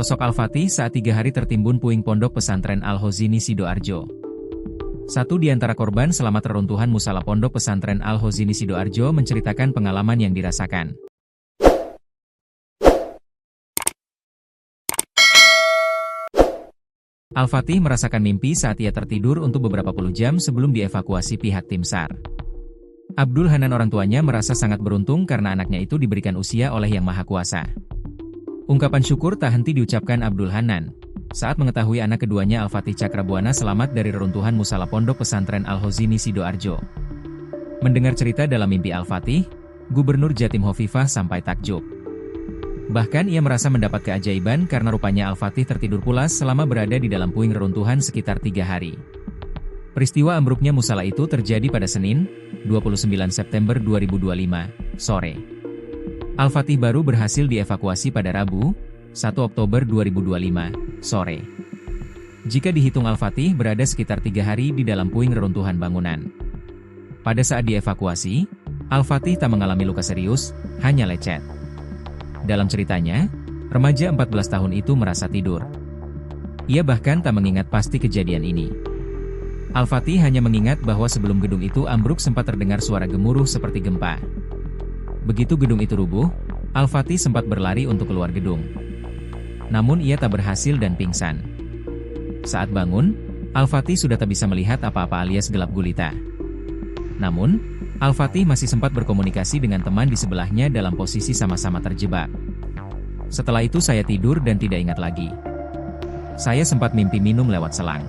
Sosok Al-Fatih saat 3 hari tertimbun puing pondok pesantren Al-Hozini Sidoarjo. Satu di antara korban selamat reruntuhan musala pondok pesantren Al-Hozini Sidoarjo menceritakan pengalaman yang dirasakan. Al-Fatih merasakan mimpi saat ia tertidur untuk beberapa puluh jam sebelum dievakuasi pihak tim SAR. Abdul Hanan, orang tuanya, merasa sangat beruntung karena anaknya itu diberikan usia oleh Yang Maha Kuasa. Ungkapan syukur tak henti diucapkan Abdul Hanan saat mengetahui anak keduanya Al-Fatih Cakrabuana selamat dari reruntuhan musala pondok pesantren Al-Hozini Sidoarjo. Mendengar cerita dalam mimpi Al-Fatih, Gubernur Jatim Hovifah sampai takjub. Bahkan ia merasa mendapat keajaiban karena rupanya Al-Fatih tertidur pulas selama berada di dalam puing reruntuhan sekitar 3 hari. Peristiwa ambruknya musala itu terjadi pada Senin, 29 September 2025, sore. Al-Fatih baru berhasil dievakuasi pada Rabu, 1 Oktober 2025, sore. Jika dihitung, Al-Fatih berada sekitar 3 hari di dalam puing reruntuhan bangunan. Pada saat dievakuasi, Al-Fatih tak mengalami luka serius, hanya lecet. Dalam ceritanya, remaja 14 tahun itu merasa tidur. Ia bahkan tak mengingat pasti kejadian ini. Al-Fatih hanya mengingat bahwa sebelum gedung itu ambruk sempat terdengar suara gemuruh seperti gempa. Begitu gedung itu rubuh, Al-Fatih sempat berlari untuk keluar gedung. Namun ia tak berhasil dan pingsan. Saat bangun, Al-Fatih sudah tak bisa melihat apa-apa alias gelap gulita. Namun, Al-Fatih masih sempat berkomunikasi dengan teman di sebelahnya dalam posisi sama-sama terjebak. Setelah itu saya tidur dan tidak ingat lagi. Saya sempat mimpi minum lewat selang.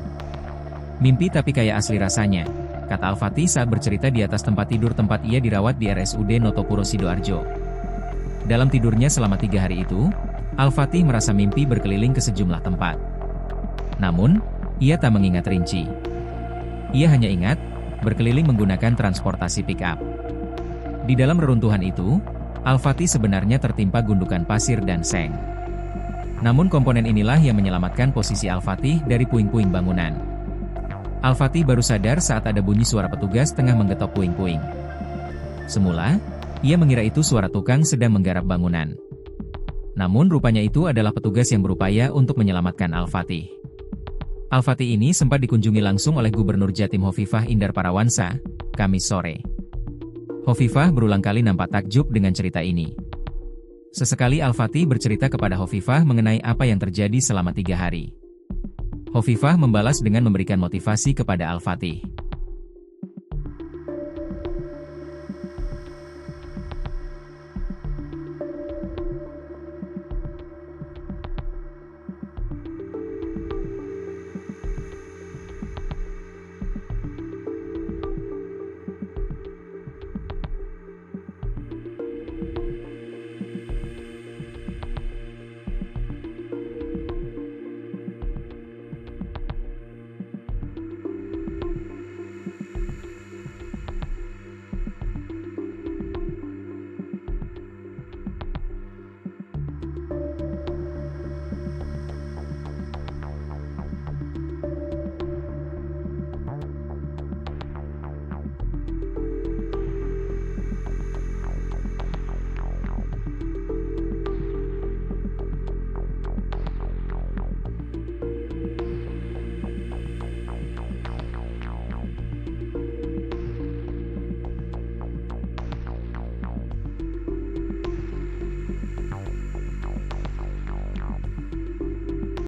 Mimpi tapi kayak asli rasanya, kata Al-Fatih saat bercerita di atas tempat tidur tempat ia dirawat di RSUD Notopuro Sidoarjo. Dalam tidurnya selama 3 hari itu, Al-Fatih merasa mimpi berkeliling ke sejumlah tempat. Namun, ia tak mengingat rinci. Ia hanya ingat berkeliling menggunakan transportasi pick-up. Di dalam reruntuhan itu, Al-Fatih sebenarnya tertimpa gundukan pasir dan seng. Namun komponen inilah yang menyelamatkan posisi Al-Fatih dari puing-puing bangunan. Al-Fatih baru sadar saat ada bunyi suara petugas tengah menggetok puing-puing. Semula, ia mengira itu suara tukang sedang menggarap bangunan. Namun rupanya itu adalah petugas yang berupaya untuk menyelamatkan Al-Fatih. Al-Fatih ini sempat dikunjungi langsung oleh Gubernur Jatim Hovifah Indar Parawansa, Kamis sore. Hovifah berulang kali nampak takjub dengan cerita ini. Sesekali Al-Fatih bercerita kepada Hovifah mengenai apa yang terjadi selama 3 hari. Hovifah membalas dengan memberikan motivasi kepada Al-Fatih.